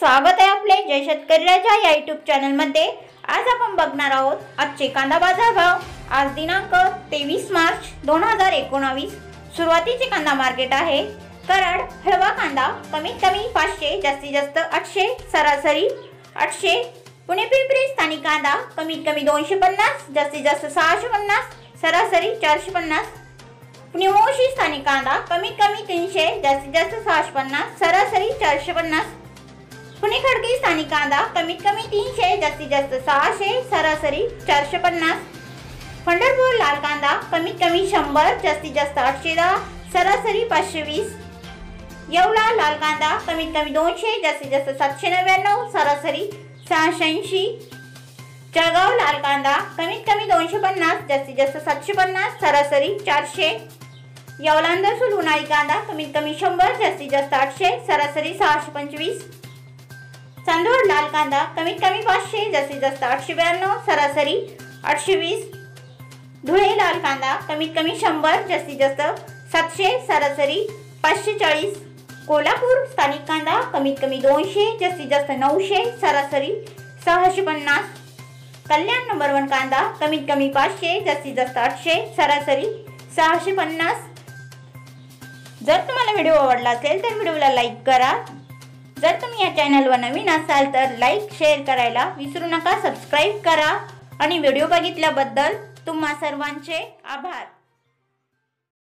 स्वागत आहे आपले जय शेतकरी राजा या यूट्यूब चॅनल मध्ये। आज आपण बघणार आहोत आजचे कांदा बाजार भाव। आज दिनांक 23 मार्च 2019। सुरुवातीचे कांदा मार्केट आहे। कराड हळवा कांदा कमीत कमी 500 जास्तीत जास्त 800 सरासरी 800। पुणे पिंपरी स्थानिक कांदा कमीत कमी 250 जास्तीत जास्त 650 सरासरी 450। पुणे मोशी स्थानिक कांदा कमीत कमी 300 जास्तीत जास्त 650 सरासरी 450। पुणे खडकी स्थानिक कांदा कमीत कमी 300 जास्तीत जास्त 600 सरासरी 450। पंढरपूर लाल कांदा कमीत कमी 100 जास्तीत जास्त 810 सरासरी 520। येवला लाल कांदा कमीत कमी 200 जास्तीत जास्त 799 सरासरी 680। जळगाव लाल कांदा कमीत कमी 250 जास्तीत जास्त 750 सरासरी 400। येवलांदर उन्हाळी कांदा कमीत कमी 100 जास्तीत जास्त 800 सरासरी 625। चांदोड लाल कांदा कमीत कमी 500 जास्तीत जास्त 892 सरासरी 820। धुळे लाल कांदा कमीत कमी 100 जास्तीत जास्त 700 सरासरी 540। कोल्हापूर स्थानिक कांदा कमीत कमी 200 जास्तीत जास्त 900 सरासरी 650। कल्याण नंबर 1 कांदा कमीत कमी 500 जास्तीत जास्त 800 सरासरी 650। जर तुम्हाला व्हिडिओ आवडला असेल तर व्हिडिओला लाईक करा। जर तुम्ही या चॅनलवर नवीन असाल तर लाईक शेअर करायला विसरू नका। सबस्क्राइब करा आणि व्हिडिओ बघितल्याबद्दल तुम्हा सर्वांचे आभार।